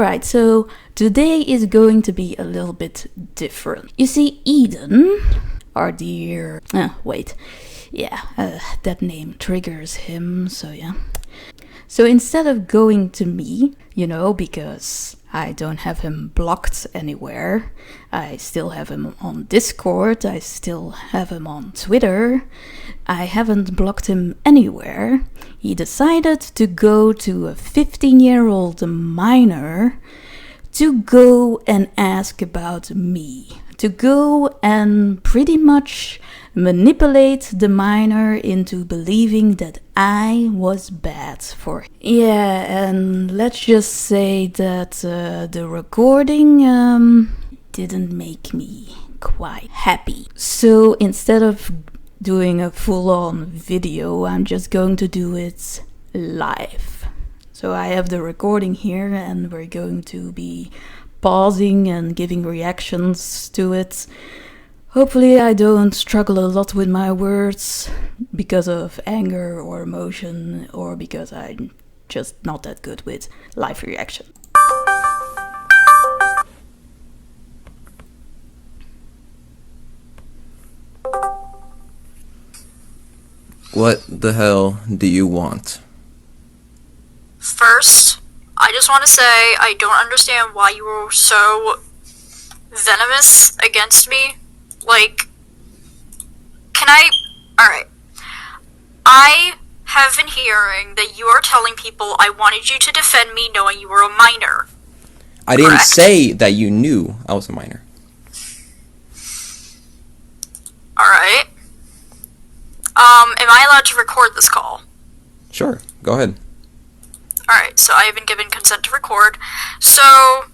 Alright, so today is going to be a little bit different. You see, Eden, our dear... that name triggers him, so yeah. So instead of going to me, because I don't have him blocked anywhere, I still have him on Discord, I still have him on Twitter, I haven't blocked him anywhere, he decided to go to a 15-year-old minor to go and ask about me, to go and pretty much manipulate the minor into believing that I was bad for him. Yeah, and let's just say that the recording didn't make me quite happy. So instead of doing a full-on video, I'm just going to do it live. So I have the recording here and we're going to be pausing and giving reactions to it. Hopefully I don't struggle a lot with my words because of anger or emotion or because I'm just not that good with live reaction. What the hell do you want? First, I just want to say I don't understand why you were so venomous against me. Alright. I have been hearing that you are telling people I wanted you to defend me knowing you were a minor. I didn't say that you knew I was a minor. Alright. Am I allowed to record this call? Sure, go ahead. Alright, so I have been given consent to record. So...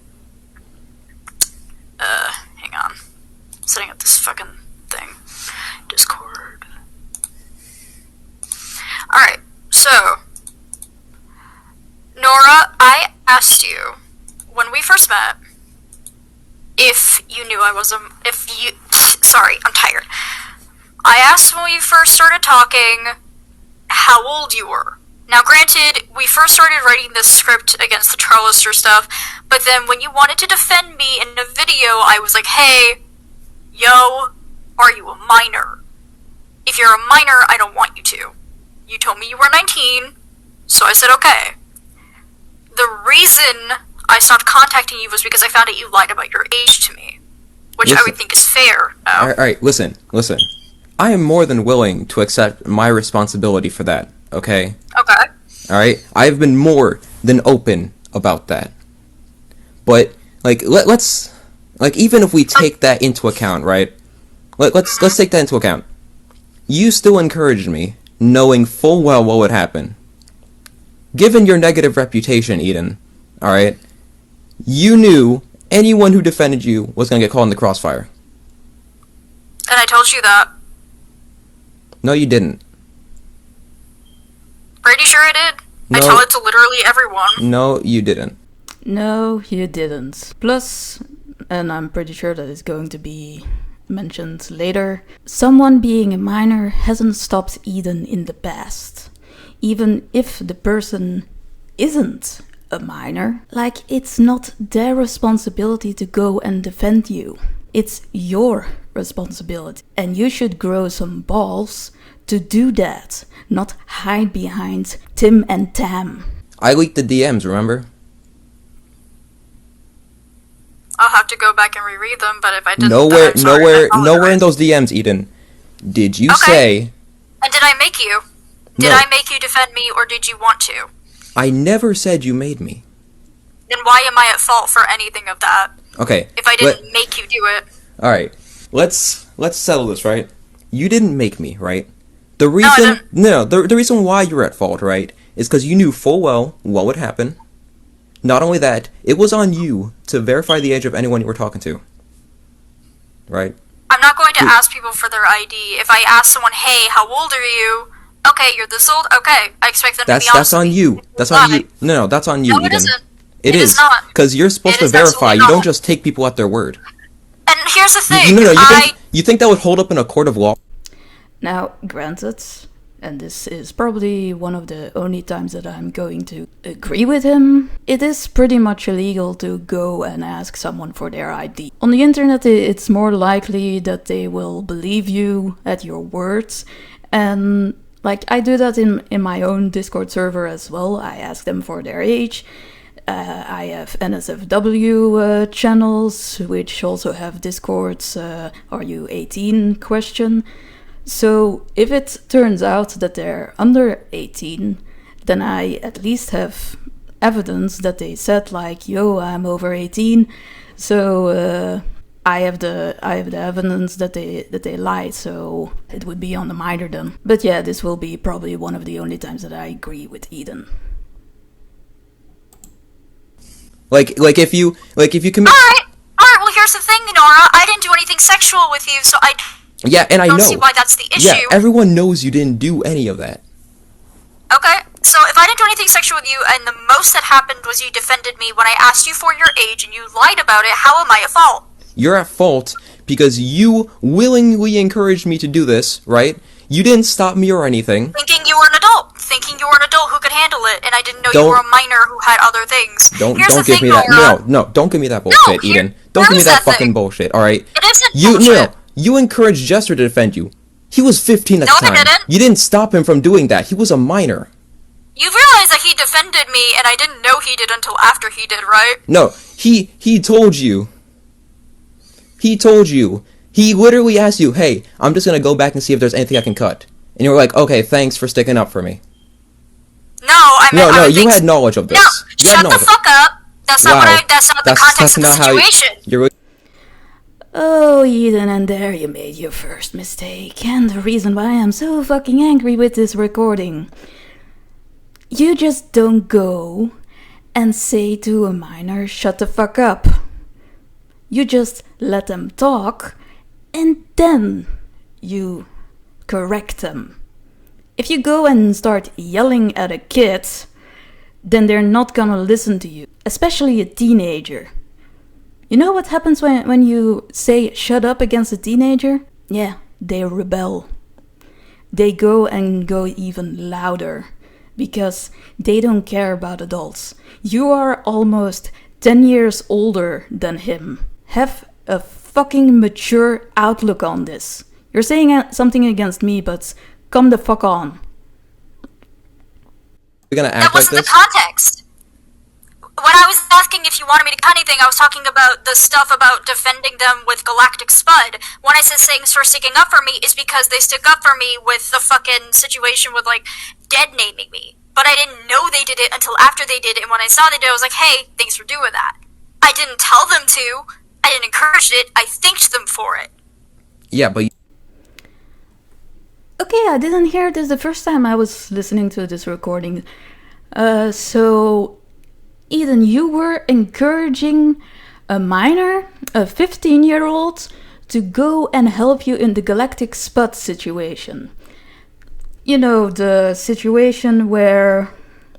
hang on. I'm setting up this fucking thing. Discord. Alright, so... Nora, I asked you, when we first met, if you knew I was sorry, I'm tired. I asked when we first started talking how old you were. Now granted, we first started writing this script against the Charlister stuff, but then when you wanted to defend me in a video, I was like, hey, yo, are you a minor? If you're a minor, I don't want you to. You told me you were 19, so I said okay. The reason I stopped contacting you was because I found out you lied about your age to me, which I would think is fair. Alright, listen. I am more than willing to accept my responsibility for that, okay? Okay. Alright? I've been more than open about that. But, let's even if we take that into account, right? Let's take that into account. You still encouraged me, knowing full well what would happen. Given your negative reputation, Eden, alright? You knew anyone who defended you was gonna get caught in the crossfire. And I told you that. No, you didn't. Pretty sure I did. No. I tell it to literally everyone. No, you didn't. No, you didn't. Plus, and I'm pretty sure that it's going to be mentioned later, someone being a minor hasn't stopped Eden in the past. Even if the person isn't a minor, it's not their responsibility to go and defend you. It's your responsibility. And you should grow some balls to do that, not hide behind Tim and Tam. I leaked the DMs, remember? I'll have to go back and reread them, but if I didn't, nowhere in those DMs, Eden. Did you say... And did I make you? Did I make you defend me, or did you want to? I never said you made me. Then why am I at fault for anything of that? Okay. If I didn't make you do it. Alright. Let's settle this, right? You didn't make me, right? The reason... No, the reason why you're at fault, right, is because you knew full well what would happen. Not only that, it was on you to verify the age of anyone you were talking to. Right? I'm not going to ask people for their ID. If I ask someone, hey, how old are you? Okay, you're this old? Okay, I expect them to be honest. That's on you. That's on you. No, that's on you, Eden. No, it isn't. It is not. Because you're supposed to verify. You don't just take people at their word. And here's the thing. You think that would hold up in a court of law? Now, granted, and this is probably one of the only times that I'm going to agree with him, it is pretty much illegal to go and ask someone for their ID. On the internet, it's more likely that they will believe you at your words, and like I do that in my own Discord server as well. I ask them for their age. I have NSFW channels, which also have Discords, are you 18 question. So if it turns out that they're under 18, then I at least have evidence that they said like, yo, I'm over 18. So I have the evidence that they lied, so it would be on the minor then. But yeah, this will be probably one of the only times that I agree with Eden. Like if you commit. Alright, well here's the thing, Nora. I didn't do anything sexual with you, so I Yeah, and I don't know. see why that's the issue. Yeah, everyone knows you didn't do any of that. Okay, so if I didn't do anything sexual with you, and the most that happened was you defended me when I asked you for your age and you lied about it, how am I at fault? You're at fault because you willingly encouraged me to do this, right? You didn't stop me or anything. Thinking you were an adult who could handle it, and I didn't know you were a minor who had other things. Don't Here's give the thing, me that. Nora. No, don't give me that bullshit, Eden. Don't give me that fucking bullshit. All right. It isn't bullshit. You encouraged Jester to defend you. He was 15 at the time. No, I didn't. You didn't stop him from doing that. He was a minor. You realize that he defended me, and I didn't know he did until after he did, right? No, he told you. He told you. He literally asked you, hey, I'm just gonna go back and see if there's anything I can cut. And you were like, okay, thanks for sticking up for me. No, you had knowledge of this. No, shut the fuck up. That's not the context of the situation. Oh, Eden, and there you made your first mistake, and the reason why I'm so fucking angry with this recording. You just don't go and say to a minor, shut the fuck up. You just let them talk, and then you correct them. If you go and start yelling at a kid, then they're not gonna listen to you, especially a teenager. You know what happens when you say shut up against a teenager? Yeah, they rebel. They go and go even louder because they don't care about adults. You are almost 10 years older than him. Have a fucking mature outlook on this. You're saying something against me, but come the fuck on. We're gonna act like this? That wasn't the context. When I was asking if you wanted me to cut anything, I was talking about the stuff about defending them with Galactic Spud. When I said thanks for sticking up for me, is because they stuck up for me with the fucking situation with, like, dead naming me. But I didn't know they did it until after they did it, and when I saw they did it, I was like, hey, thanks for doing that. I didn't tell them to. I didn't encourage it. I thanked them for it. Yeah, but... Okay, I didn't hear this the first time I was listening to this recording. So, Eden, you were encouraging a minor, a 15-year-old, to go and help you in the Galactic Spud situation. You know, the situation where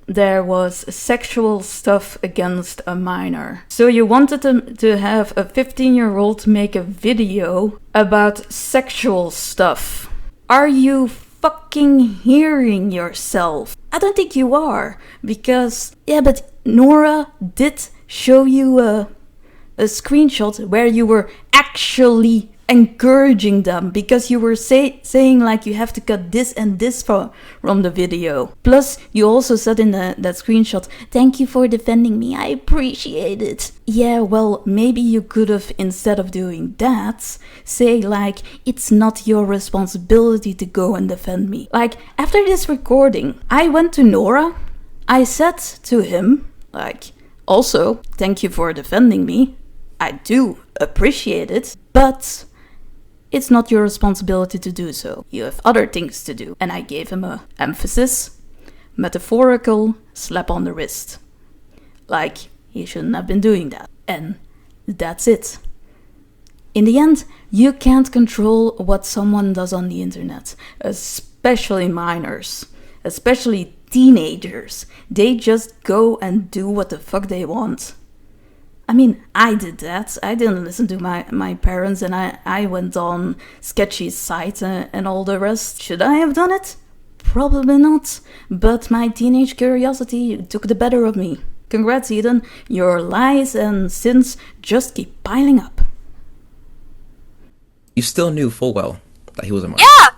there was sexual stuff against a minor. So you wanted them to have a 15-year-old make a video about sexual stuff. Are you fucking hearing yourself? I don't think you are, because, yeah, but Nora did show you a screenshot where you were actually encouraging them, because you were saying like you have to cut this and this from the video. Plus, you also said in that screenshot, thank you for defending me, I appreciate it. Yeah, well, maybe you could have, instead of doing that, say like, it's not your responsibility to go and defend me. Like, after this recording, I went to Nora, I said to him, like, also, thank you for defending me, I do appreciate it, but it's not your responsibility to do so. You have other things to do. And I gave him a emphasis, metaphorical slap on the wrist. Like, he shouldn't have been doing that. And that's it. In the end, you can't control what someone does on the internet, especially minors, especially teenagers. They just go and do what the fuck they want. I mean, I did that. I didn't listen to my parents, and I went on sketchy sites and all the rest. Should I have done it? Probably not, but my teenage curiosity took the better of me. Congrats, Eden. Your lies and sins just keep piling up. You still knew full well that he was a minor. Yeah!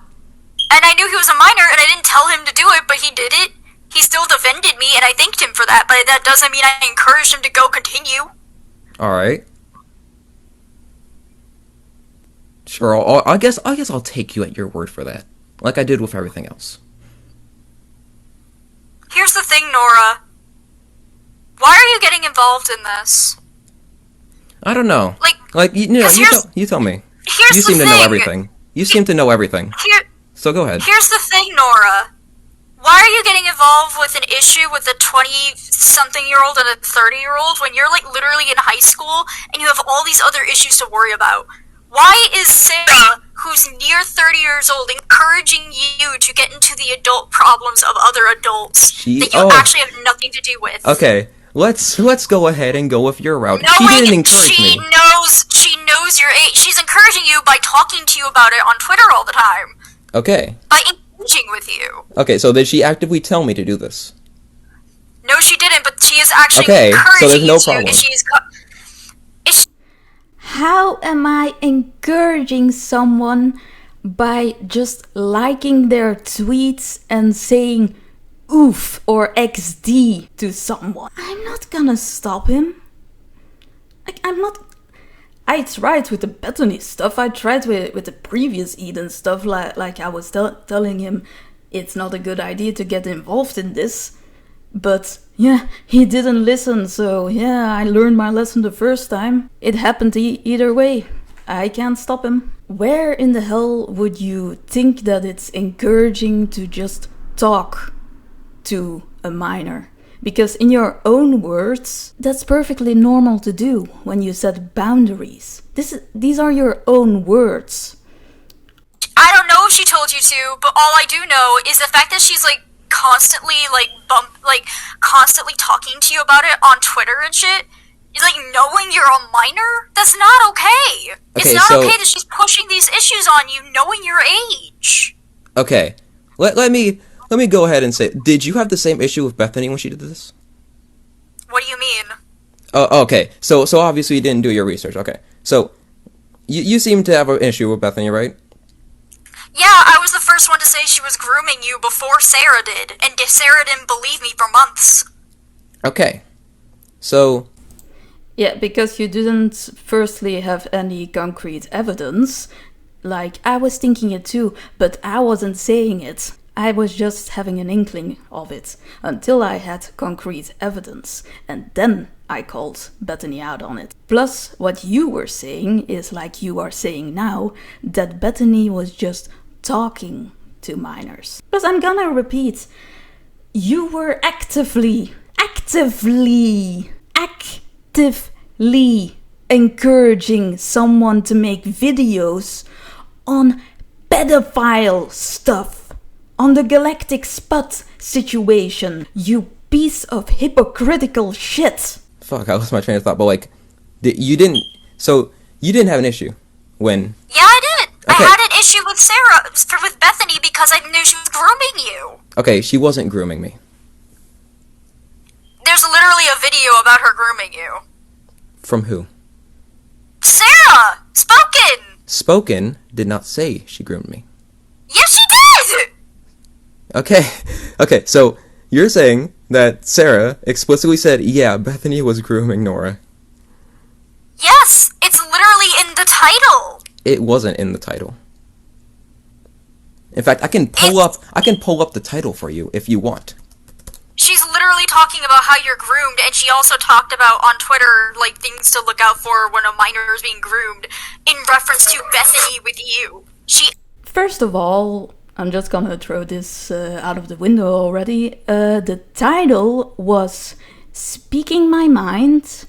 And I knew he was a minor, and I didn't tell him to do it, but he did it. He still defended me, and I thanked him for that, but that doesn't mean I encouraged him to go continue. Alright. Sure, I guess I'll take you at your word for that. Like I did with everything else. Here's the thing, Nora. Why are you getting involved in this? I don't know. Like you tell me. Here's You the seem to thing. know everything. You seem to know everything. So go ahead. Here's the thing, Nora. Why are you getting involved with an issue with a 20-something-year-old and a 30-year-old when you're, like, literally in high school and you have all these other issues to worry about? Why is Sarah, who's near 30 years old, encouraging you to get into the adult problems of other adults that you actually have nothing to do with? Okay, let's go ahead and go with your route. Knowing She didn't encourage me. She knows your age. She's encouraging you by talking to you about it on Twitter all the time. Okay. By engaging with you. Okay, so did she actively tell me to do this? No, she didn't, but she is actually Okay, so encouraging there's no you to, problem. and she's... How am I encouraging someone by just liking their tweets and saying oof or XD to someone? I'm not gonna stop him. I tried with the Bethany stuff, I tried with the previous Eden stuff, like I was telling him it's not a good idea to get involved in this. But yeah, he didn't listen, so yeah, I learned my lesson the first time. It happened either way. I can't stop him. Where in the hell would you think that it's encouraging to just talk to a minor? Because in your own words, that's perfectly normal to do when you set boundaries. These are your own words. I don't know if she told you to, but all I do know is the fact that she's constantly constantly talking to you about it on Twitter and shit. Knowing you're a minor, that's not okay. It's not okay that she's pushing these issues on you knowing your age. Okay. Let me go ahead and say, did you have the same issue with Bethany when she did this? What do you mean? Oh, okay. So obviously you didn't do your research. Okay. So you seem to have an issue with Bethany, right? Yeah, I was the first one to say she was grooming you before Sarah did, and Sarah didn't believe me for months. Okay. So... Yeah, because you didn't firstly have any concrete evidence. I was thinking it too, but I wasn't saying it. I was just having an inkling of it, until I had concrete evidence, and then I called Bethany out on it. Plus, what you were saying is like you are saying now, that Bethany was just talking to minors. Plus, I'm gonna repeat, you were actively encouraging someone to make videos on pedophile stuff, on the Galactic Spot situation, you piece of hypocritical shit. Fuck, I lost my train of thought, but you didn't have an issue when... Yeah, I did. Okay. I had an issue with with Bethany, because I knew she was grooming you. Okay, she wasn't grooming me. There's literally a video about her grooming you. From who? Sarah! Spoken! Spoken did not say she groomed me. Yes, she did! Okay, so you're saying that Sarah explicitly said, yeah, Bethany was grooming Nora. Yes, it's literally in the title. It wasn't in the title. In fact, I can pull up the title for you if you want. She's literally talking about how you're groomed, and she also talked about on Twitter, things to look out for when a minor is being groomed, in reference to Bethany with you. First of all, I'm just gonna throw this out of the window already. The title was Speaking My Mind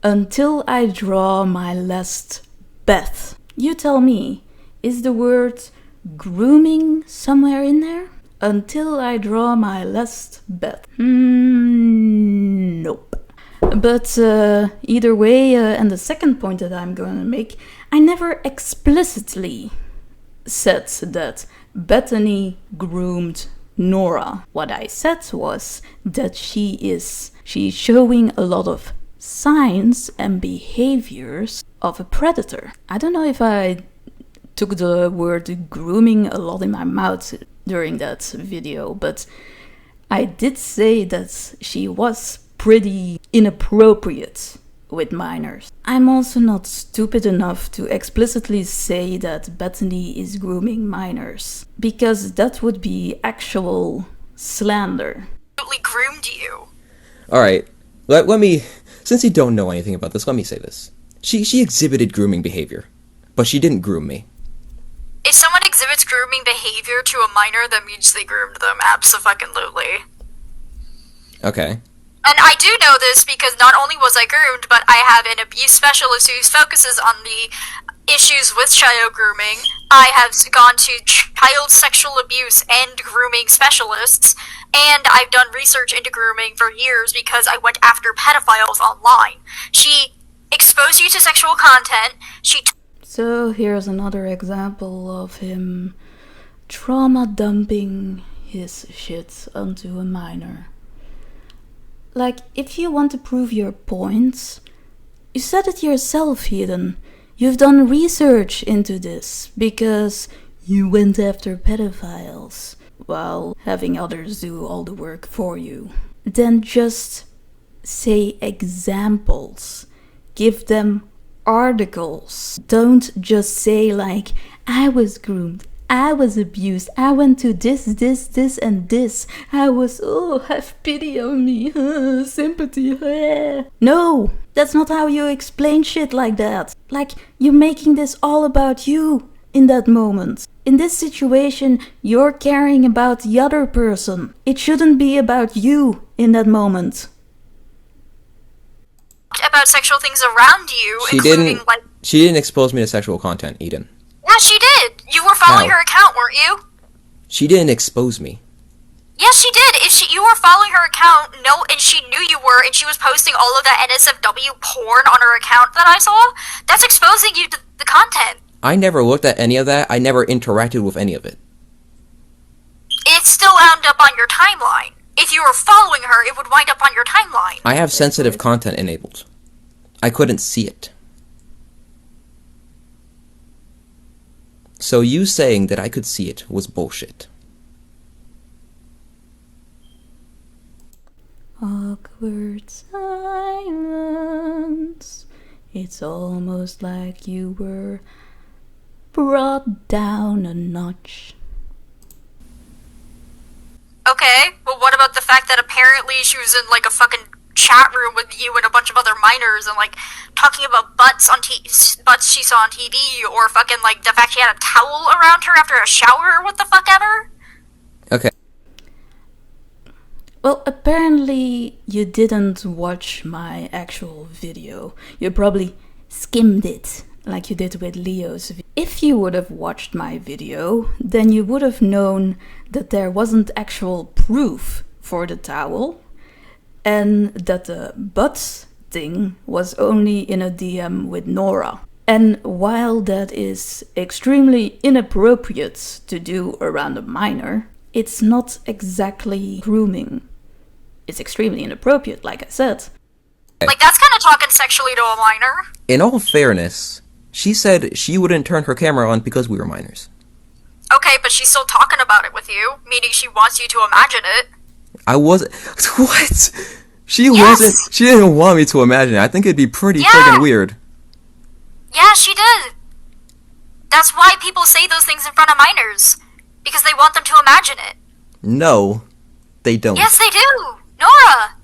Until I Draw My Last Breath. You tell me, is the word grooming somewhere in there? Until I draw my last breath. Nope. But either way, and the second point that I'm going to make, I never explicitly said that Bethany groomed Nora. What I said was that she's showing a lot of signs and behaviors of a predator. I don't know if I took the word grooming a lot in my mouth during that video, but I did say that she was pretty inappropriate with minors. I'm also not stupid enough to explicitly say that Bethany is grooming minors, because that would be actual slander. Absolutely groomed you. Alright, let me... Since you don't know anything about this, let me say this. She exhibited grooming behavior, but she didn't groom me. If someone exhibits grooming behavior to a minor, that means they groomed them, abso-fucking-lutely. Okay. And I do know this because not only was I groomed, but I have an abuse specialist who focuses on the issues with child grooming. I have gone to child sexual abuse and grooming specialists, and I've done research into grooming for years because I went after pedophiles online. She exposed you to sexual content, So here's another example of him trauma dumping his shit onto a minor. Like, if you want to prove your points, you said it yourself, Eden. You've done research into this because you went after pedophiles while having others do all the work for you. Then just say examples. Give them articles. Don't just say like, I was groomed, I was abused, I went to this, and this. I was, oh, have pity on me, sympathy. No, that's not how you explain shit like that. Like, you're making this all about you in that moment. In this situation, you're caring about the other person. It shouldn't be about you in that moment. about sexual things around you, She including, She didn't expose me to sexual content, Eden. Yeah, she did! You were following How? her account, weren't you? She didn't expose me. Yes, she did! You were following her account, and she knew you were, and she was posting all of that NSFW porn on her account that I saw, that's exposing you to the content. I never looked at any of that. I never interacted with any of it. It still wound up on your timeline. If you were following her, it would wind up on your timeline. I have sensitive content enabled. I couldn't see it. So you saying that I could see it was bullshit. Awkward silence. It's almost like you were brought down a notch. Okay, well what about the fact that apparently she was in like a fucking chat room with you and a bunch of other minors and like talking about butts butts she saw on TV, or fucking like the fact she had a towel around her after a shower or what the fuck ever? Okay. Well, apparently you didn't watch my actual video. You probably skimmed it, like you did with Leo's video. If you would have watched my video, then you would have known that there wasn't actual proof for the towel, and that the butt thing was only in a DM with Nora. And while that is extremely inappropriate to do around a minor, it's not exactly grooming. It's extremely inappropriate, like I said. Like, that's kind of talking sexually to a minor. In all fairness, she said she wouldn't turn her camera on because we were minors. Okay, but she's still talking about it with you, meaning she wants you to imagine it. I wasn't... What? She Yes. wasn't... She didn't want me to imagine it. I think it'd be pretty Yeah. friggin' weird. Yeah, she did. That's why people say those things in front of minors. Because they want them to imagine it. No, they don't. Yes, they do. Nora,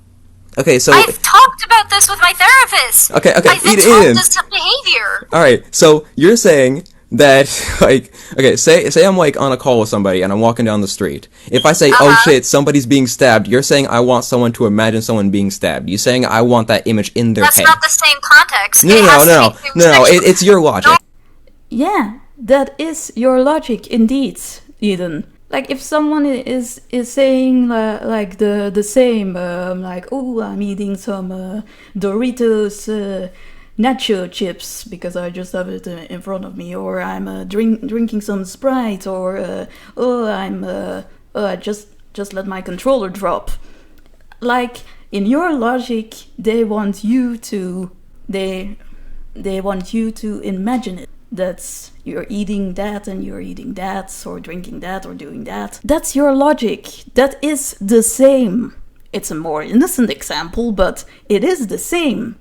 Okay, so... I've talked about this with my therapist. Okay, I've been Eden. told this behavior. Alright, so you're saying that, like... Okay, say I'm, like, on a call with somebody and I'm walking down the street. If I say, oh shit, somebody's being stabbed, you're saying I want someone to imagine someone being stabbed. You're saying I want that image in their That's head. not the same context. No, It has to no, be through no, sexual- it's your logic. Yeah, that is your logic indeed, Eden. Like, if someone is saying like the same, like, oh, I'm eating some Doritos nacho chips because I just have it in front of me, or I'm drinking some Sprite, or oh, I just just let my controller drop. Like, in your logic, they want you to imagine it. That's you're eating that and you're eating that, or drinking that or doing that. That's your logic. That is the same. It's a more innocent example, but it is the same.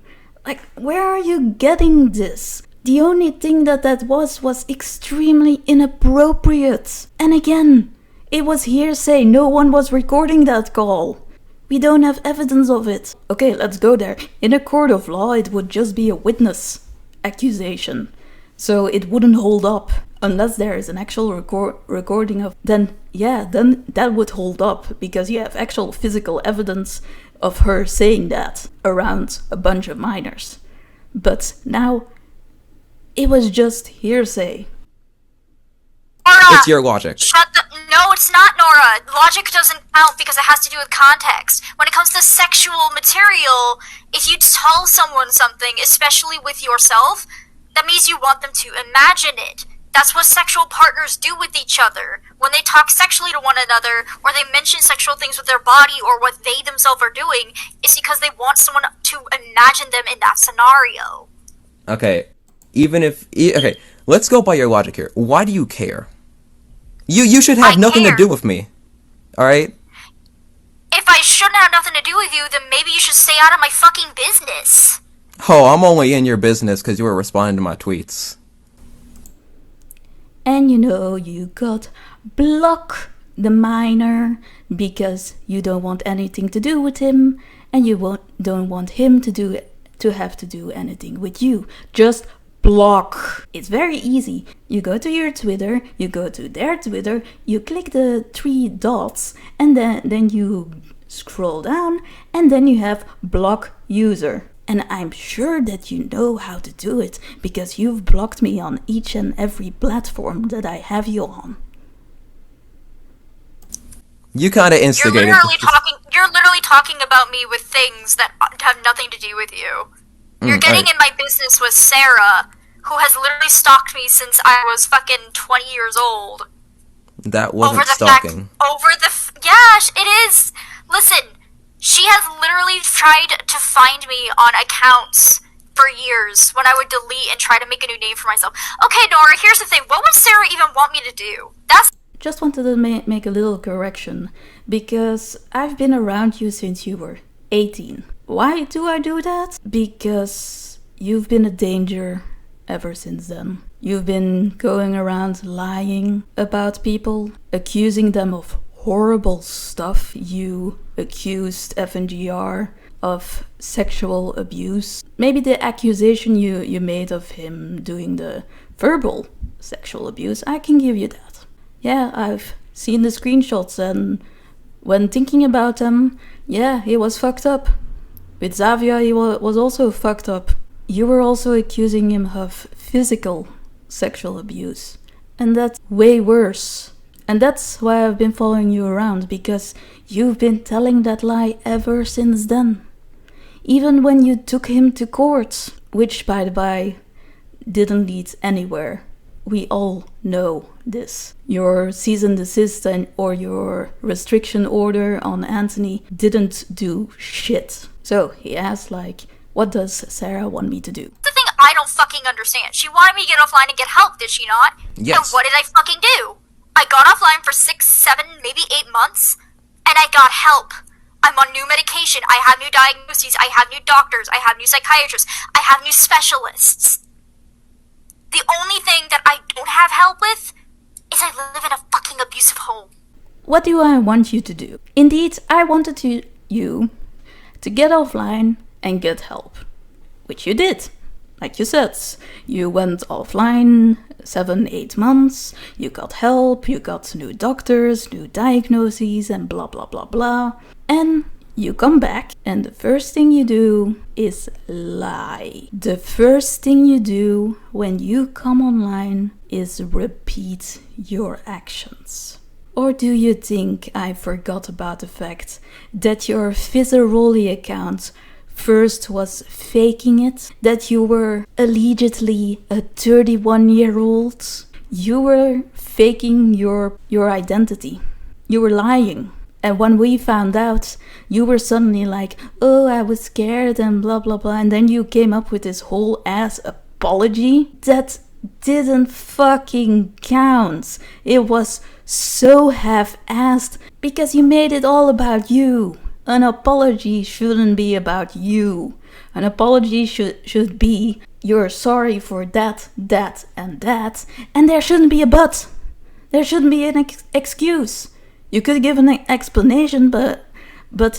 Like, where are you getting this? The only thing that was extremely inappropriate. And again, it was hearsay. No one was recording that call. We don't have evidence of it. Okay, let's go there. In a court of law, it would just be a witness accusation. So it wouldn't hold up. Unless there is an actual recording of... Then that would hold up. Because you have actual physical evidence of her saying that around a bunch of minors. But now, it was just hearsay. Nora, It's your logic. No, it's not, Nora. Logic doesn't count because it has to do with context. When it comes to sexual material, if you tell someone something, especially with yourself, that means you want them to imagine it. That's what sexual partners do with each other. When they talk sexually to one another, or they mention sexual things with their body, or what they themselves are doing, it's because they want someone to imagine them in that scenario. Okay, okay, let's go by your logic here. Why do you care? You should have nothing to do with me. Alright? If I shouldn't have nothing to do with you, then maybe you should stay out of my fucking business. Oh, I'm only in your business because you were responding to my tweets. And you got block the minor because you don't want anything to do with him, and you don't want him to have to do anything with you. Just block. It's very easy. You go to your Twitter, you go to their Twitter, you click the 3 dots, and then you scroll down, and then you have block user. And I'm sure that you know how to do it, because you've blocked me on each and every platform that I have you on. You kind of instigated. You're literally talking about me with things that have nothing to do with you. You're getting in my business with Sarah, who has literally stalked me since I was fucking 20 years old. That wasn't stalking. Yes, it is. Listen, she has literally tried to find me on accounts for years when I would delete and try to make a new name for myself. Okay, Nora, here's the thing. What would Sarah even want me to do? Just wanted to make a little correction, because I've been around you since you were 18. Why do I do that? Because you've been a danger ever since then. You've been going around lying about people, accusing them of horrible stuff. You accused FNGR of sexual abuse. Maybe the accusation you made of him doing the verbal sexual abuse, I can give you that. Yeah, I've seen the screenshots, and when thinking about them, yeah, he was fucked up. With Xavier, he was also fucked up. You were also accusing him of physical sexual abuse. And that's way worse. And that's why I've been following you around, because you've been telling that lie ever since then. Even when you took him to court, which, by the by, didn't lead anywhere. We all know this. Your cease and desist or your restriction order on Anthony didn't do shit. So he asked, what does Sarah want me to do? The thing I don't fucking understand. She wanted me to get offline and get help, did she not? Yes. And what did I fucking do? I got offline for 6, 7, maybe 8 months, and I got help. I'm on new medication. I have new diagnoses. I have new doctors. I have new psychiatrists. I have new specialists. The only thing that I don't have help with is I live in a fucking abusive home. What do I want you to do? Indeed, I wanted you to get offline and get help. Which you did. Like you said, you went offline 7, 8 months, you got help, you got new doctors, new diagnoses, and blah blah blah blah. And you come back, and the first thing you do is lie. The first thing you do when you come online is repeat your actions. Or do you think I forgot about the fact that your Fizzeroli account first was faking it? That you were allegedly a 31-year-old? You were faking your identity. You were lying. And when we found out, you were suddenly like, oh, I was scared and blah blah blah. And then you came up with this whole ass apology that didn't fucking count. It was so half-assed because you made it all about you. An apology shouldn't be about you. An apology should be, you're sorry for that, that, and that, and there shouldn't be a but. There shouldn't be an excuse. You could give an explanation, but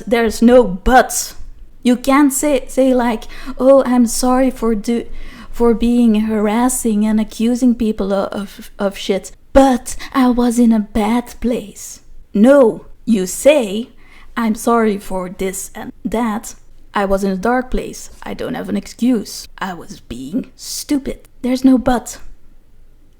there's no but. You can't say like, oh, I'm sorry for being harassing and accusing people of shit, but I was in a bad place. No, you say, I'm sorry for this and that. I was in a dark place. I don't have an excuse. I was being stupid. There's no but.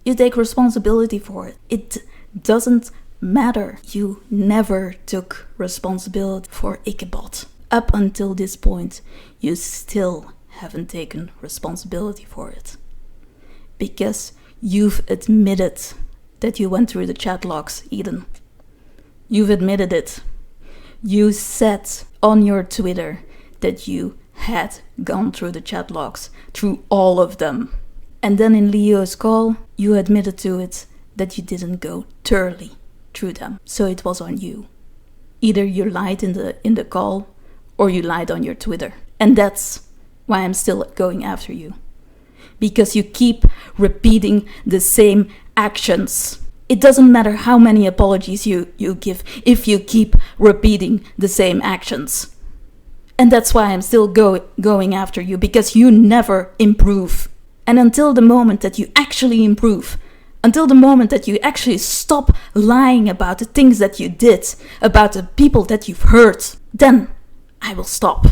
You take responsibility for it. It doesn't matter. You never took responsibility for Ichabod. Up until this point, you still haven't taken responsibility for it. Because you've admitted that you went through the chat logs, Eden. You've admitted it. You said on your Twitter that you had gone through the chat logs, through all of them. And then in Leo's call, you admitted to it that you didn't go thoroughly through them. So it was on you. Either you lied in the call, or you lied on your Twitter. And that's why I'm still going after you. Because you keep repeating the same actions. It doesn't matter how many apologies you give if you keep repeating the same actions. And that's why I'm still going after you, because you never improve. And until the moment that you actually improve, until the moment that you actually stop lying about the things that you did, about the people that you've hurt, then I will stop.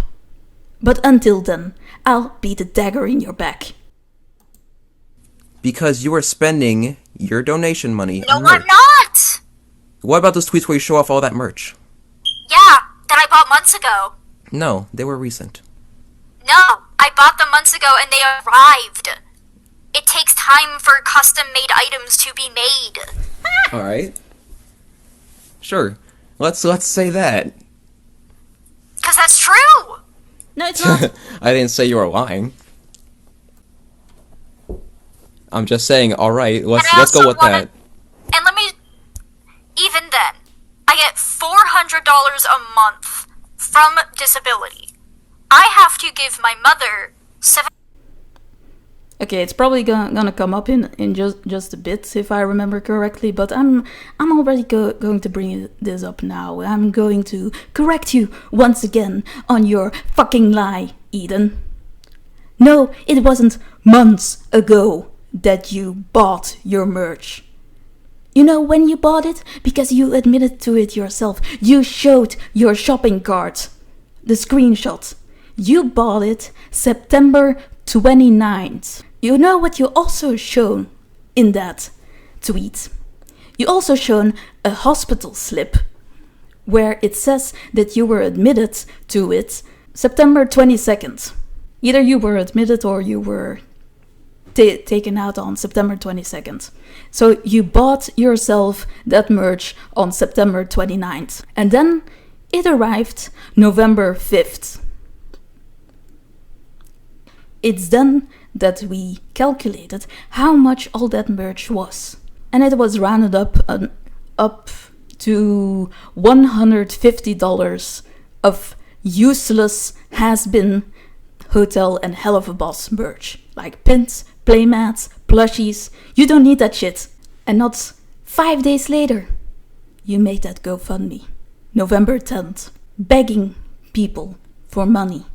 But until then, I'll beat a dagger in your back. Because you are spending your donation money No, on merch. I'm not! What about those tweets where you show off all that merch? Yeah, that I bought months ago. No, they were recent. No, I bought them months ago and they arrived. It takes time for custom-made items to be made. Alright. Sure. Let's say that. 'Cause that's true! No, it's not. I didn't say you were lying. I'm just saying, alright, let's go with that. And let me... Even then, I get $400 a month from disability. I have to give my mother Okay, it's probably gonna come up in just a bit, if I remember correctly, but I'm already going to bring this up now. I'm going to correct you once again on your fucking lie, Eden. No, it wasn't months ago that you bought your merch. You know when you bought it? Because you admitted to it yourself. You showed your shopping cart, the screenshot. You bought it September 29th. You know what you also shown in that tweet? You also shown a hospital slip where it says that you were admitted to it September 22nd. Either you were admitted or you were taken out on September 22nd. So you bought yourself that merch on September 29th. And then it arrived November 5th. It's then that we calculated how much all that merch was. And it was rounded up to $150 of useless has-been hotel and hell of a boss merch. Like pins, playmats, plushies. You don't need that shit. And not 5 days later, you made that GoFundMe. November 10th. Begging people for money.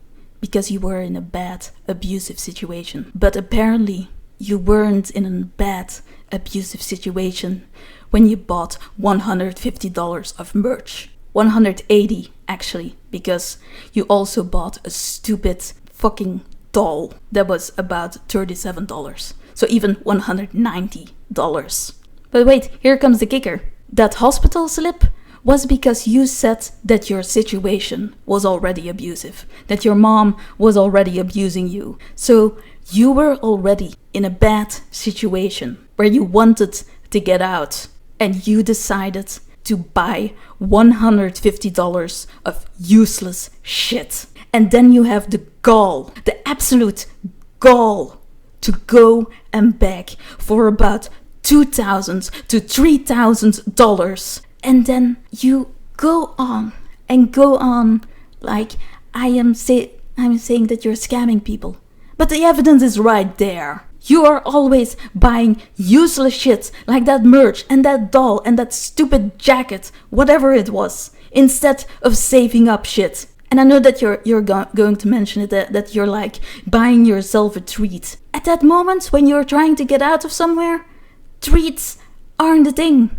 Because you were in a bad, abusive situation. But apparently, you weren't in a bad, abusive situation when you bought $150 of merch. $180 actually, because you also bought a stupid fucking doll that was about $37. So even $190. But wait, here comes the kicker. That hospital slip was because you said that your situation was already abusive, that your mom was already abusing you. So you were already in a bad situation where you wanted to get out, and you decided to buy $150 of useless shit. And then you have the gall, the absolute gall, to go and beg for about $2,000 to $3,000. And then you go on and go on like I'm saying that you're scamming people. But the evidence is right there. You are always buying useless shit like that merch and that doll and that stupid jacket, whatever it was, instead of saving up shit. And I know that you're going to mention it, that you're like buying yourself a treat. At that moment when you're trying to get out of somewhere, treats aren't the thing.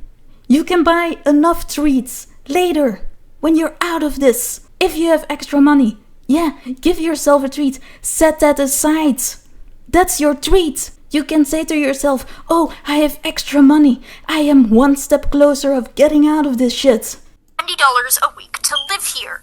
You can buy enough treats later when you're out of this. If you have extra money, yeah, give yourself a treat. Set that aside. That's your treat. You can say to yourself, oh, I have extra money. I am one step closer of getting out of this shit. $20 a week to live here.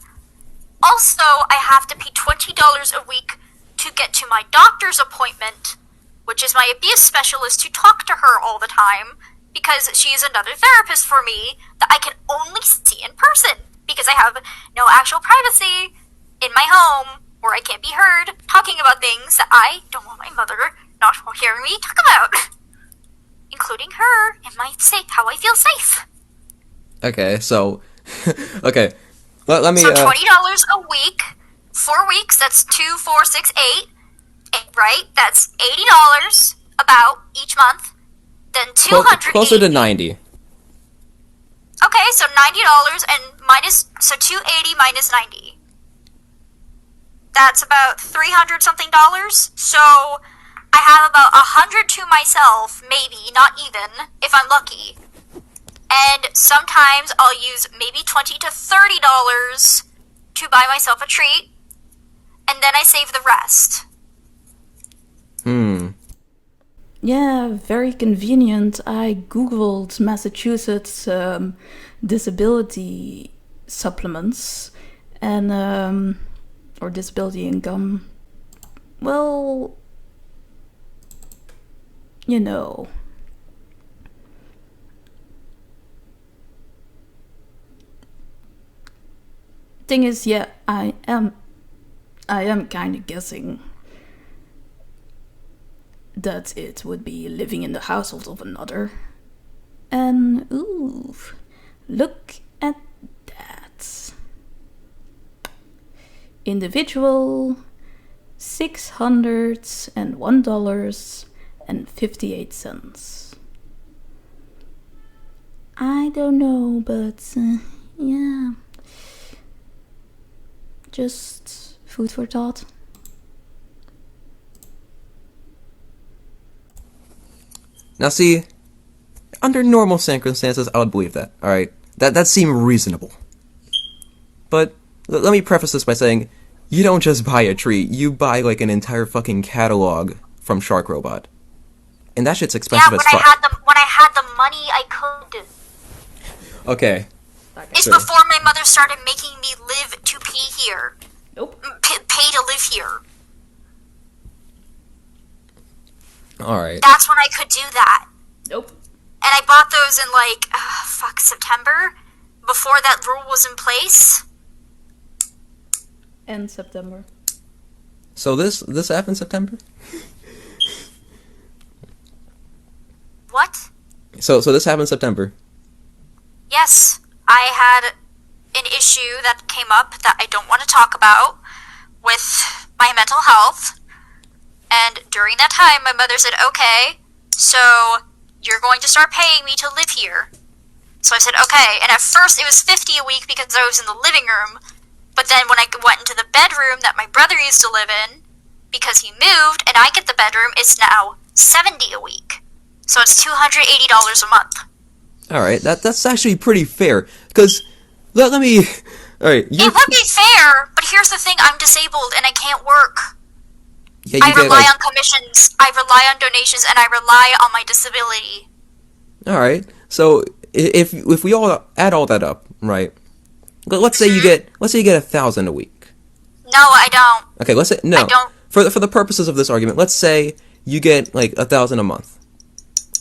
Also, I have to pay $20 a week to get to my doctor's appointment, which is my abuse specialist, to talk to her all the time, because she is another therapist for me that I can only see in person, because I have no actual privacy in my home, where I can't be heard talking about things that I don't want my mother not hearing me talk about, including her and my how I feel safe. Okay, so okay, let me. So $20 a week, 4 weeks. That's 2, 4, 6, 8. Right? That's $80 about each month. Then $200. Closer to 90. Okay, so $90 and $280 minus 90. That's about $300 something. So I have about $100 to myself, maybe, not even, if I'm lucky. And sometimes I'll use maybe $20 to $30 to buy myself a treat, and then I save the rest. Yeah, very convenient. I googled Massachusetts disability supplements and or disability income. Well, you know. Thing is, yeah, I am kind of guessing that it would be living in the household of another. And ooh, look at that. Individual, $601.58. I don't know, but yeah. Just food for thought. Now see, under normal circumstances, I would believe that, alright? That seemed reasonable. But let me preface this by saying, you don't just buy a treat, you buy like an entire fucking catalog from Shark Robot. And that shit's expensive as fuck. When I had the money, I could. Okay. It's Sure. before my mother started making me live to pay here. Nope. Pay to live here. Alright. That's when I could do that. Nope. And I bought those in September, before that rule was in place. End September. So this happened in September? What? So this happened in September. Yes, I had an issue that came up that I don't want to talk about with my mental health. And during that time, my mother said, okay, so you're going to start paying me to live here. So I said, okay. And at first it was $50 a week because I was in the living room. But then when I went into the bedroom that my brother used to live in, because he moved and I get the bedroom, it's now $70 a week. So it's $280 a month. Alright, that's actually pretty fair. Because, let me... Alright, It would be fair, but here's the thing, I'm disabled and I can't work. Yeah, I rely on commissions, I rely on donations, and I rely on my disability. Alright, so if we all add all that up, right? Let's say you get $1,000 a week. No, I don't. Okay, let's say no. I don't. For the purposes of this argument, let's say you get like $1,000 a month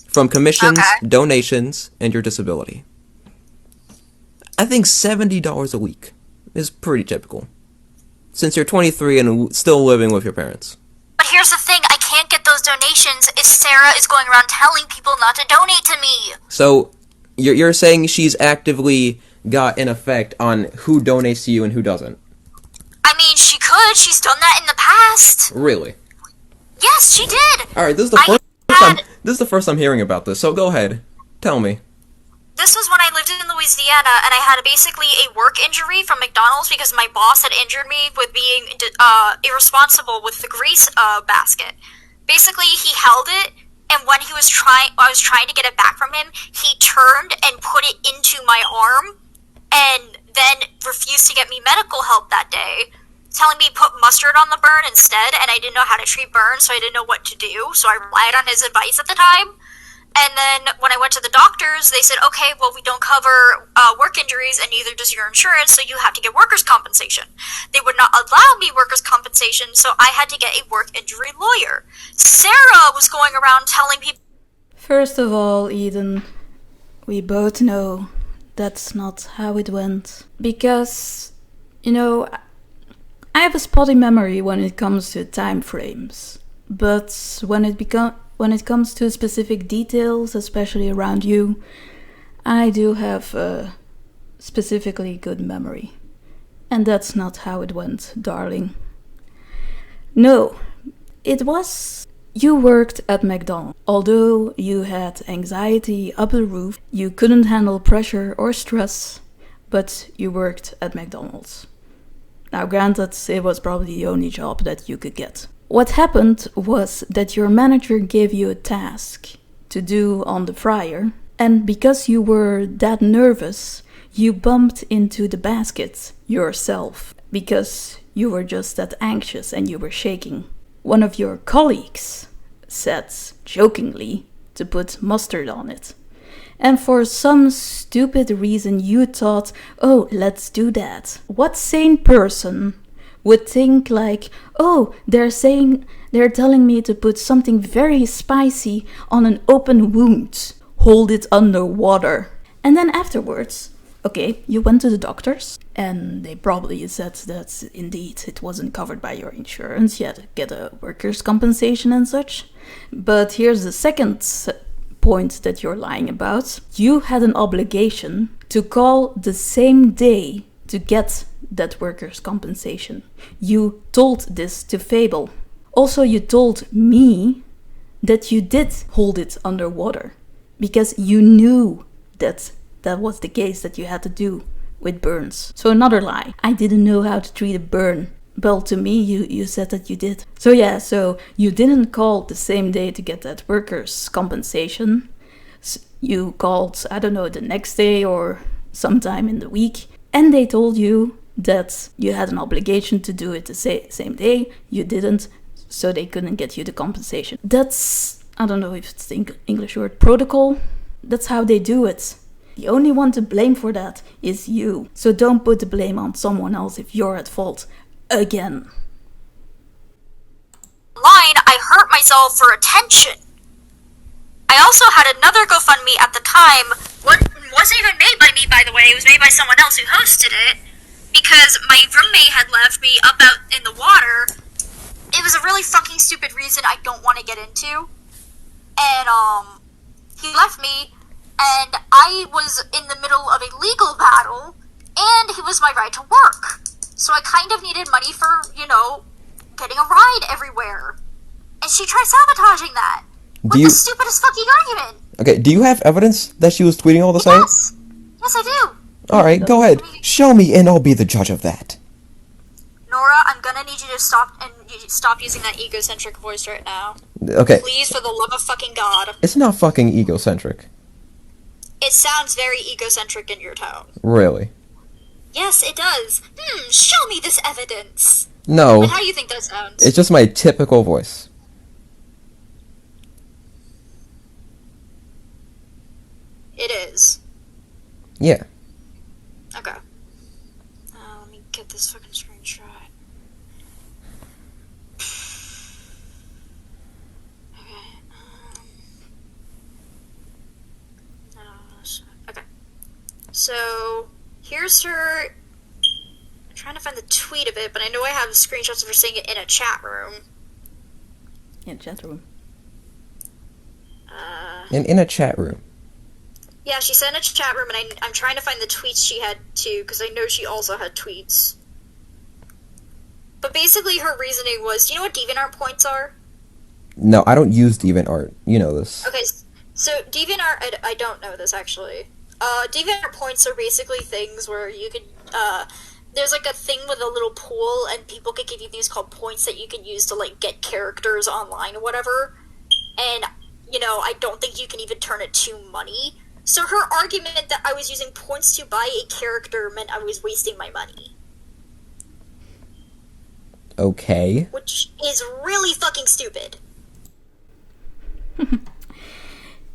from commissions, Okay. donations, and your disability. I think $70 a week is pretty typical. Since you're 23 and still living with your parents. But here's the thing, I can't get those donations if Sarah is going around telling people not to donate to me. So, you're saying she's actively got an effect on who donates to you and who doesn't? I mean, she could. She's done that in the past. Really? Yes, she did. Alright, this is the first I'm hearing about this, so go ahead. Tell me. This was when I lived in Louisiana, and I had basically a work injury from McDonald's because my boss had injured me with being irresponsible with the grease basket. Basically, he held it, and when I was trying to get it back from him, he turned and put it into my arm, and then refused to get me medical help that day, telling me put mustard on the burn instead, and I didn't know how to treat burns, so I didn't know what to do, so I relied on his advice at the time. And then when I went to the doctors, they said, okay, well, we don't cover work injuries, and neither does your insurance, so you have to get workers' compensation. They would not allow me workers' compensation, so I had to get a work injury lawyer. Sarah was going around telling people... First of all, Eden, we both know that's not how it went. Because, you know, I have a spotty memory when it comes to time frames. But when it comes to specific details, especially around you, I do have a specifically good memory. And that's not how it went, darling. No, it was... You worked at McDonald's. Although you had anxiety up the roof, you couldn't handle pressure or stress, but you worked at McDonald's. Now granted, it was probably the only job that you could get. What happened was that your manager gave you a task to do on the fryer, and because you were that nervous, you bumped into the basket yourself, because you were just that anxious and you were shaking. One of your colleagues said, jokingly, to put mustard on it. And for some stupid reason you thought, oh, let's do that. What sane person would think like, oh, they're telling me to put something very spicy on an open wound. Hold it under water. And then afterwards, okay, you went to the doctors, and they probably said that indeed it wasn't covered by your insurance. You had to get a workers' compensation and such. But here's the second point that you're lying about. You had an obligation to call the same day to get that workers' compensation. You told this to Fable. Also, you told me that you did hold it underwater because you knew that that was the case that you had to do with burns. So another lie. I didn't know how to treat a burn. Well, to me, you said that you did. So yeah, so you didn't call the same day to get that workers' compensation. You called, I don't know, the next day or sometime in the week. And they told you that you had an obligation to do it the same day. You didn't, so they couldn't get you the compensation. That's, I don't know if it's the English word, protocol. That's how they do it. The only one to blame for that is you. So don't put the blame on someone else if you're at fault again. Line, I hurt myself for attention. I also had another GoFundMe at the time. What wasn't even made by me, by the way. It was made by someone else who hosted it. Because my roommate had left me up out in the water. It was a really fucking stupid reason I don't want to get into. And, he left me, and I was in the middle of a legal battle, and it was my right to work. So I kind of needed money for, getting a ride everywhere. And she tried sabotaging that. With the stupidest fucking argument. Okay, do you have evidence that she was tweeting all the same? Yes. Yes, I do. Alright, go ahead. Show me and I'll be the judge of that. Nora, I'm gonna need you to stop using that egocentric voice right now. Okay. Please, for the love of fucking God. It's not fucking egocentric. It sounds very egocentric in your tone. Really? Yes, it does. Show me this evidence. No. And how do you think that sounds? It's just my typical voice. It is. Yeah. Okay. Let me get this fucking screenshot. Okay. Okay. So Here's her. I'm trying to find the tweet of it, but I know I have screenshots of her saying it in a chat room. In chat room. In a chat room. Yeah, she said in a chat room, and I'm trying to find the tweets she had too, because I know she also had tweets. But basically, her reasoning was, do you know what DeviantArt points are? No, I don't use DeviantArt. You know this. Okay, so DeviantArt, I don't know this actually. DeviantArt points are basically things where you can, there's like a thing with a little pool, and people can give you these called points that you can use to like get characters online or whatever. And, you know, I don't think you can even turn it to money. So her argument that I was using points to buy a character meant I was wasting my money. Okay. Which is really fucking stupid.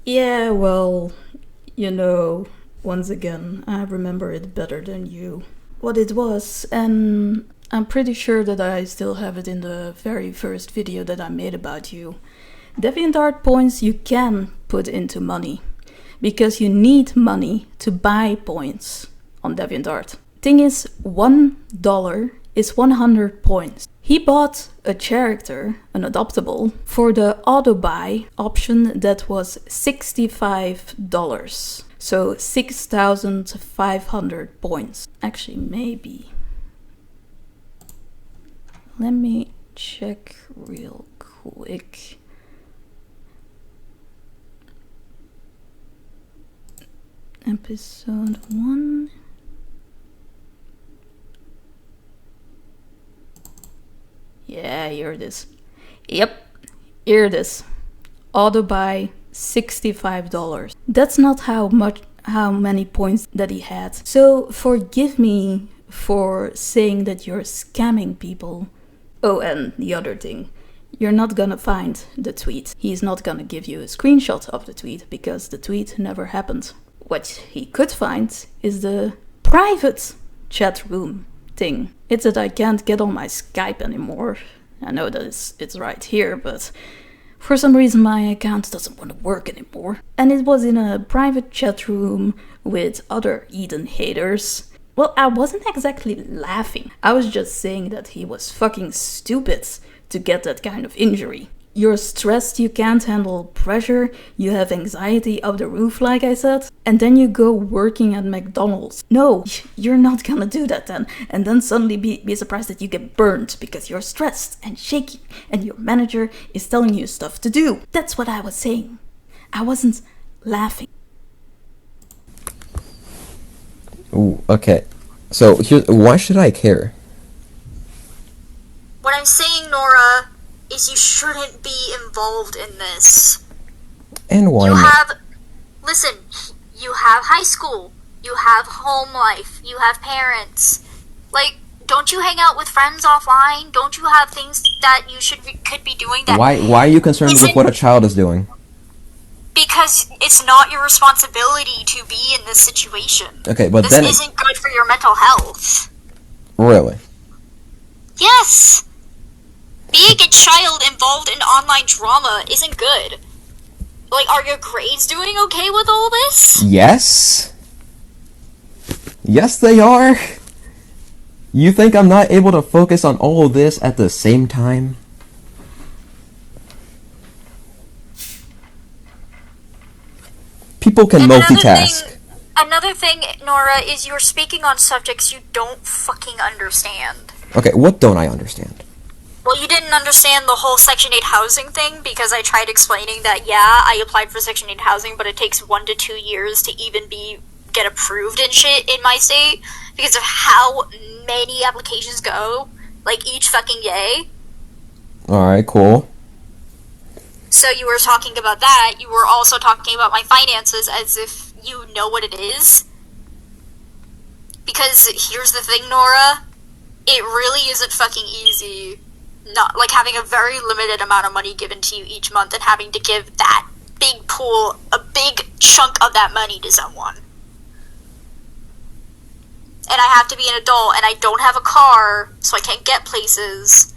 Yeah, well, you know, once again, I remember it better than you. What it was, and I'm pretty sure that I still have it in the very first video that I made about you. DeviantArt points you can put into money, because you need money to buy points on DeviantArt. Thing is, $1 is 100 points. He bought a character, an adoptable, for the auto-buy option that was $65. So 6,500 points. Actually, maybe. Let me check real quick. Episode 1. Yeah, here it is. Yep, here it is. Auto buy $65. That's not how many points that he had. So forgive me for saying that you're scamming people. Oh, and the other thing. You're not gonna find the tweet. He's not gonna give you a screenshot of the tweet because the tweet never happened. What he could find is the private chat room thing. It's that I can't get on my Skype anymore. I know that it's right here, but for some reason my account doesn't want to work anymore. And it was in a private chat room with other Eden haters. Well, I wasn't exactly laughing. I was just saying that he was fucking stupid to get that kind of injury. You're stressed, you can't handle pressure, you have anxiety up the roof, like I said, and then you go working at McDonald's. No, you're not gonna do that then, and then suddenly be surprised that you get burned because you're stressed and shaky and your manager is telling you stuff to do. That's what I was saying. I wasn't laughing. Ooh, okay. So, why should I care? What I'm saying, Nora, is you shouldn't be involved in this. And why not? Listen, you have high school, you have home life, you have parents. Like, don't you hang out with friends offline? Don't you have things that you could be doing that... Why are you concerned with what a child is doing? Because it's not your responsibility to be in this situation. Okay, but this isn't good for your mental health. Really? Yes! Being a child involved in online drama isn't good. Like, are your grades doing okay with all this? Yes. Yes, they are. You think I'm not able to focus on all of this at the same time? People can multitask. Another thing, Nora, is you're speaking on subjects you don't fucking understand. Okay, what don't I understand? Well, you didn't understand the whole Section 8 housing thing because I tried explaining that, yeah, I applied for Section 8 housing, but it takes 1 to 2 years to even get approved and shit in my state because of how many applications go, like each fucking day. Alright, cool. So you were talking about that. You were also talking about my finances as if you know what it is. Because here's the thing, Nora. It really isn't fucking easy. Not like having a very limited amount of money given to you each month and having to give that big pool, a big chunk of that money to someone. And I have to be an adult, and I don't have a car, so I can't get places.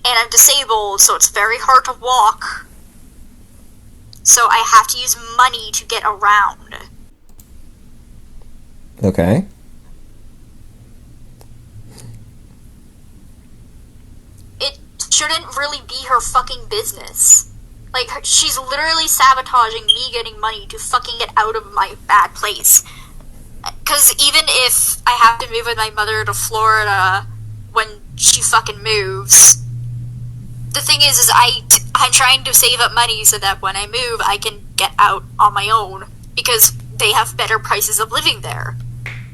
And I'm disabled, so it's very hard to walk. So I have to use money to get around. Okay. really be her fucking business. Like, she's literally sabotaging me getting money to fucking get out of my bad place. Because even if I have to move with my mother to Florida when she fucking moves, the thing is I'm trying to save up money so that when I move, I can get out on my own. Because they have better prices of living there.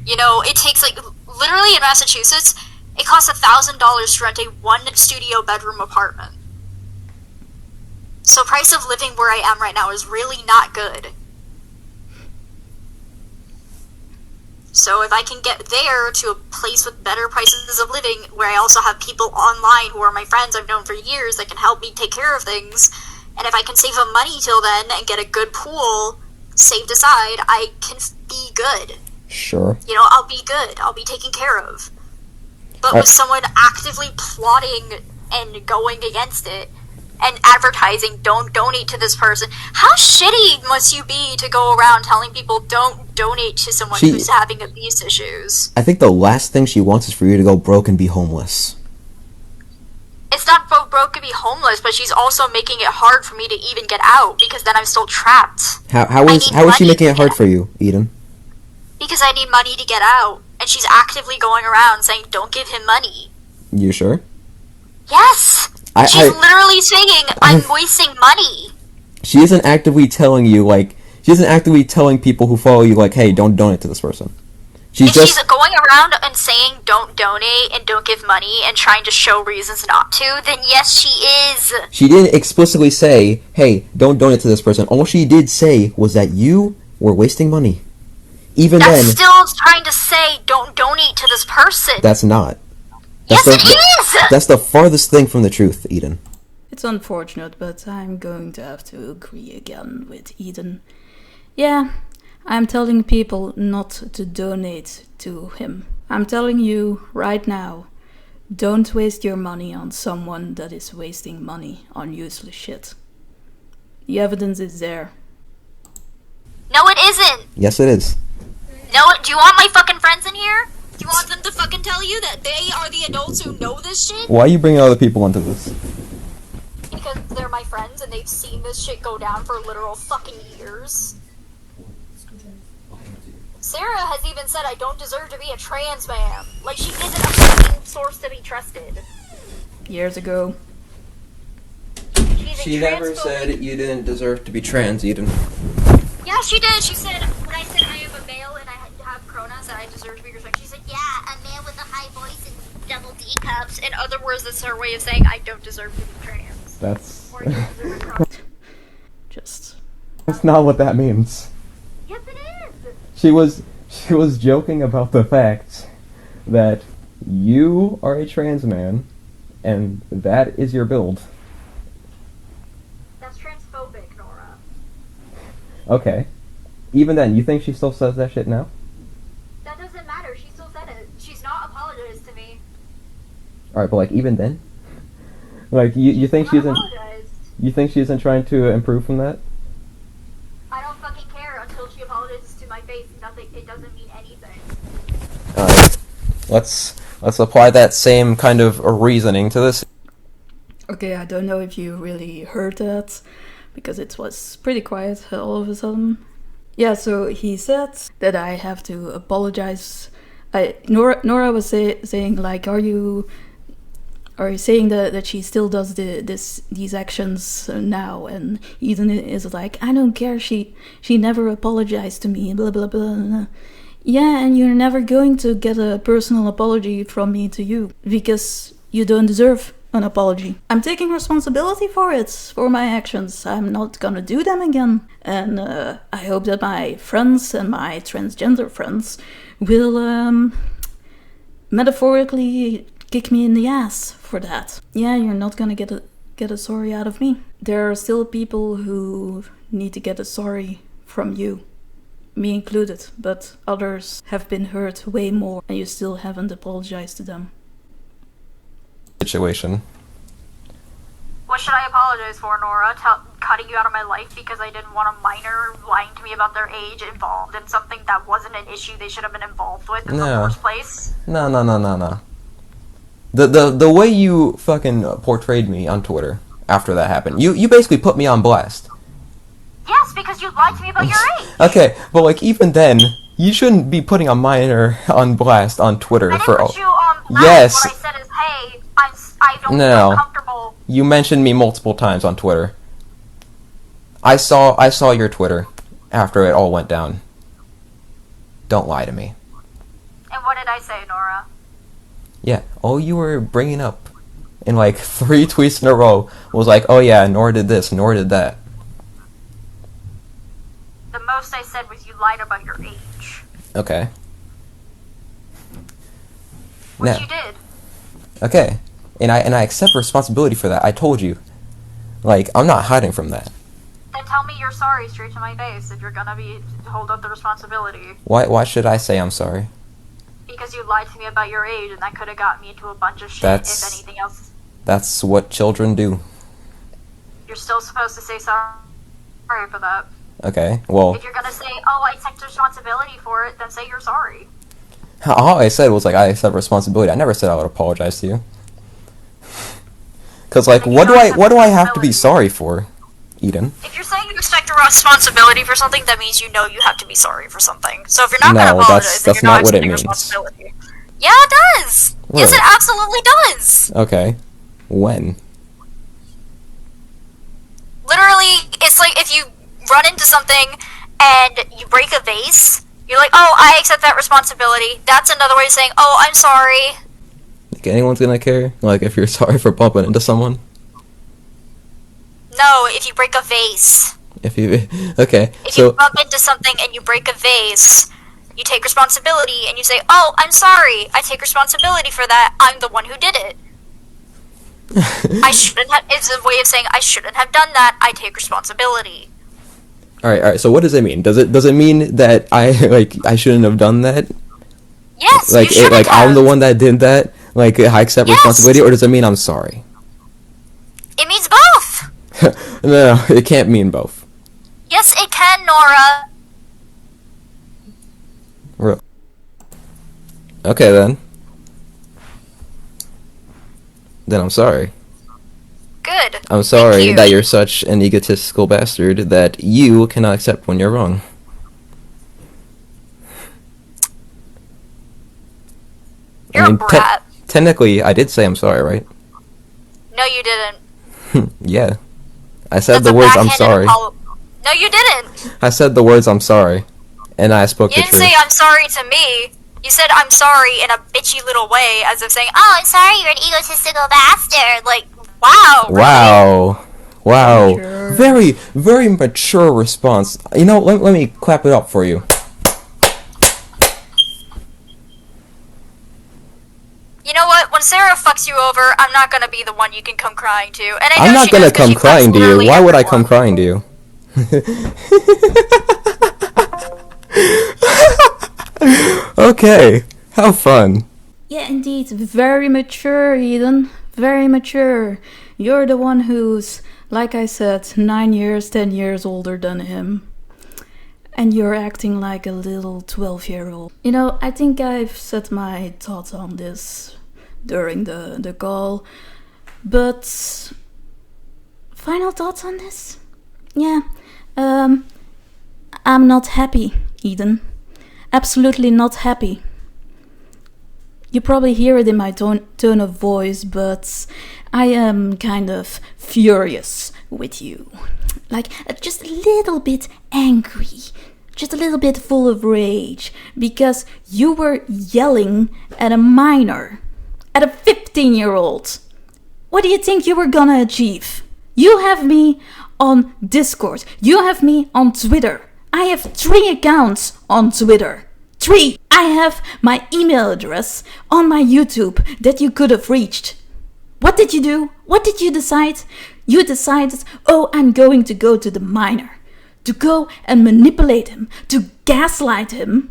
You know, it takes, like, literally in Massachusetts, it costs $1,000 to rent a 1-studio bedroom apartment. So price of living where I am right now is really not good. So if I can get there to a place with better prices of living, where I also have people online who are my friends I've known for years that can help me take care of things, and if I can save up money till then and get a good pool saved aside, I can be good. Sure. You know, I'll be good. I'll be taken care of. But with someone actively plotting and going against it, and advertising, don't donate to this person. How shitty must you be to go around telling people don't donate to someone who's having abuse issues? I think the last thing she wants is for you to go broke and be homeless. It's not broke to be homeless, but she's also making it hard for me to even get out, because then I'm still trapped. How is she making it hard for you, Eden? Because I need money to get out, and she's actively going around saying don't give him money. You sure? Yes! She's literally saying I'm wasting money. She isn't actively telling you, like, she isn't actively telling people who follow you, like, hey, don't donate to this person. She's going around and saying don't donate and don't give money and trying to show reasons not to, then yes, she is. She didn't explicitly say, hey, don't donate to this person. All she did say was that you were wasting money. That's still trying to say don't donate to this person. That's not. Yes, it is! That's the farthest thing from the truth, Eden. It's unfortunate, but I'm going to have to agree again with Eden. Yeah, I'm telling people not to donate to him. I'm telling you right now, don't waste your money on someone that is wasting money on useless shit. The evidence is there. No, it isn't! Yes, it is. No, do you want my fucking friends in here? Do you want them to fucking tell you that they are the adults who know this shit? Why are you bringing other people into this? Because they're my friends and they've seen this shit go down for literal fucking years. Sarah has even said I don't deserve to be a trans man. Like, she isn't a fucking source to be trusted. Years ago. She never said you didn't deserve to be trans, Eden. Yeah, she did. She said, when I said I am a male and I have pronouns that I deserve to be respected, she said, yeah, a male with a high voice and double D cups. In other words, that's her way of saying I don't deserve to be trans. That's... Or I don't deserve to be Just... That's not what that means. Yes, it is! She was joking about the fact that you are a trans man, and that is your build. That's transphobic, Nora. Okay. Even then, you think she still says that shit now? That doesn't matter. She still said it. She's not apologized to me. Alright, but like, even then? Like, you think she isn't... Apologized. You think she isn't trying to improve from that? I don't fucking care until she apologizes to my face. Nothing. It doesn't mean anything. Alright. Let's apply that same kind of reasoning to this. Okay, I don't know if you really heard that, because it was pretty quiet all of a sudden. Yeah, so he said that I have to apologize. Nora was saying, like, are you saying that she still does these actions now? And Eden is like, I don't care, she never apologized to me, blah blah blah. Yeah, and you're never going to get a personal apology from me to you, because you don't deserve an apology. I'm taking responsibility for it, for my actions. I'm not gonna do them again. And I hope that my friends and my transgender friends will metaphorically kick me in the ass for that. Yeah, you're not gonna get a sorry out of me. There are still people who need to get a sorry from you. Me included, but others have been hurt way more, and you still haven't apologized to them. Situation. What should I apologize for, Nora? Cutting you out of my life because I didn't want a minor lying to me about their age involved in something that wasn't an issue they should have been involved with in the first place? No. The way you fucking portrayed me on Twitter after that happened, you basically put me on blast. Yes, because you lied to me about your age. Okay, but like even then, you shouldn't be putting a minor on blast on Twitter I didn't for. put you on blast. Yes. What I said is, hey, I don't No. feel comfortable. You mentioned me multiple times on Twitter. I saw your Twitter after it all went down. Don't lie to me. And what did I say, Nora? Yeah, all you were bringing up in like 3 tweets in a row was like, oh yeah, Nora did this, Nora did that. The most I said was you lied about your age. Okay. Which Now, you did. okay, and I accept responsibility for that. I told you, like I'm not hiding from that. Then tell me you're sorry straight to my face if you're gonna hold up the responsibility. Why should I say I'm sorry? Because you lied to me about your age, and that could have got me into a bunch of shit. That's- If anything else, That's what children do. you're still supposed to say sorry for that. Okay, well, If you're gonna say, "Oh, I accept responsibility for it," then say you're sorry. all I said was like I accept responsibility. I never said I would apologize to you. Cause like, Then you what do don't I accept have to be responsibility. sorry for, Eden? If you're saying you expect a responsibility for something, that means you know you have to be sorry for something. So if you're not No, gonna apologize, that's then you're not not what it accepting means. responsibility. Yeah, it does. Yes, Really? it absolutely does. Okay, when? Literally, it's like if you run into something and you break a vase, you're like, "Oh, I accept that responsibility." That's another way of saying, "Oh, I'm sorry." Like anyone's gonna care? Like if you're sorry for bumping into someone? No, if you break a vase. If you okay, If you so bump into something and you break a vase, you take responsibility and you say, "Oh, I'm sorry. I take responsibility for that. I'm the one who did it." I shouldn't have. It's a way of saying I shouldn't have done that. I take responsibility. all right. So what does it mean? Does it mean that I I shouldn't have done that? Yes, Like you shouldn't have. I'm the one that did that? Like I accept Yes. responsibility, or does it mean I'm sorry? It means both. No, it can't mean both. Yes, it can, Nora. Okay then. Then I'm sorry. Good. I'm sorry you. that you're such an egotistical bastard that you cannot accept when you're wrong. You're a brat. Technically, I did say I'm sorry, right? No, you didn't. Yeah. I said That's the a words I'm backhanded sorry. No, you didn't. I said the words I'm sorry. And I spoke You the didn't truth. say I'm sorry to me. You said I'm sorry in a bitchy little way, as if saying, "Oh, I'm sorry, you're an egotistical bastard." Like, wow. Really? Wow. Mature. Very, very mature response. You know, let me clap it up for you. You know what? When Sarah fucks you over, I'm not gonna be the one you can come crying to. And I know I'm not she gonna does 'cause come she fucks crying to you. literally Why would I come everyone. crying to you? Okay, how fun. Yeah, indeed. Very mature, Eden. Very mature. You're the one who's, like I said, 9 years, 10 years older than him. And you're acting like a little 12-year-old. You know, I think I've said my thoughts on this during the call. But final thoughts on this? Yeah. I'm not happy, Eden. Absolutely not happy. You probably hear it in my tone of voice, but I am kind of furious with you. Like, just a little bit angry. Just a little bit full of rage. Because you were yelling at a minor. At a 15-year-old. What do you think you were gonna achieve? You have me on Discord. You have me on Twitter. I have 3 accounts on Twitter. 3! I have my email address on my YouTube that you could have reached. What did you do? What did you decide? You decided, oh, I'm going to go to the minor. To go and manipulate him. To gaslight him.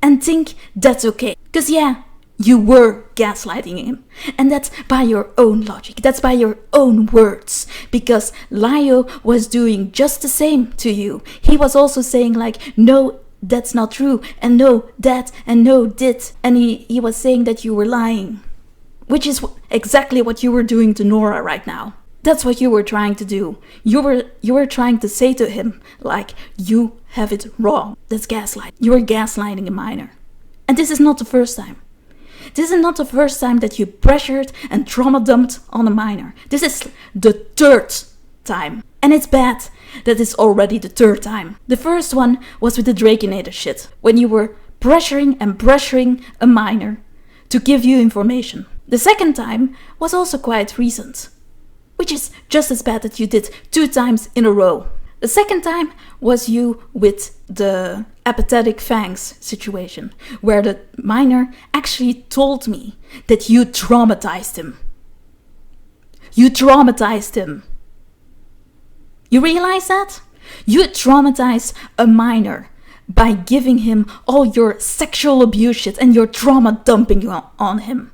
And think that's okay. Because yeah, you were gaslighting him. And that's by your own logic. That's by your own words. Because Lio was doing just the same to you. He was also saying like, no, that's not true. And no, that, and no, dit. And he was saying that you were lying. which is exactly what you were doing to Nora right now. That's what you were trying to do. You were trying to say to him, like, you have it wrong. That's gaslight. You were gaslighting a minor. And this is not the first time. This is not the first time that you pressured and trauma dumped on a minor. This is the third time. And it's bad that it's already the third time. The first one was with the Drakinator shit, when you were pressuring and pressuring a minor to give you information. The second time was also quite recent, which is just as bad that you did 2 times in a row. The second time was you with the apathetic fangs situation, where the minor actually told me that you traumatized him. You traumatized him. You realize that? You traumatized a minor by giving him all your sexual abuse shit and your trauma dumping on him.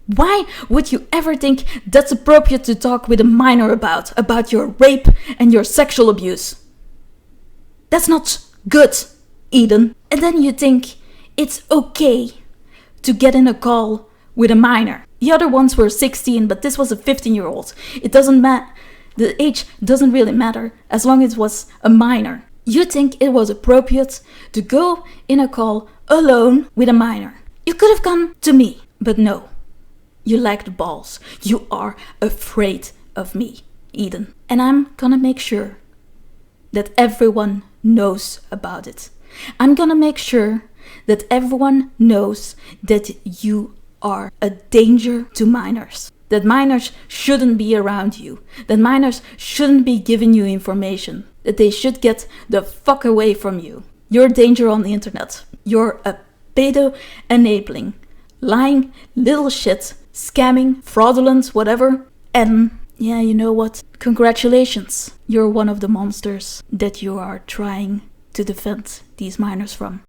Why would you ever think that's appropriate to talk with a minor about your rape and your sexual abuse? That's not good, Eden. And then you think it's okay to get in a call with a minor. The other ones were 16, but this was a 15-year-old. It doesn't matter. The age doesn't really matter as long as it was a minor. You think it was appropriate to go in a call alone with a minor. You could have gone to me, but no. You lacked balls. You are afraid of me, Eden. And I'm gonna make sure that everyone knows about it. I'm gonna make sure that everyone knows that you are a danger to minors. That minors shouldn't be around you. That minors shouldn't be giving you information. That they should get the fuck away from you. You're a danger on the internet. You're a pedo-enabling, lying little shit, scamming, fraudulent, whatever. And yeah, you know what? Congratulations. You're one of the monsters that you are trying to defend these minors from.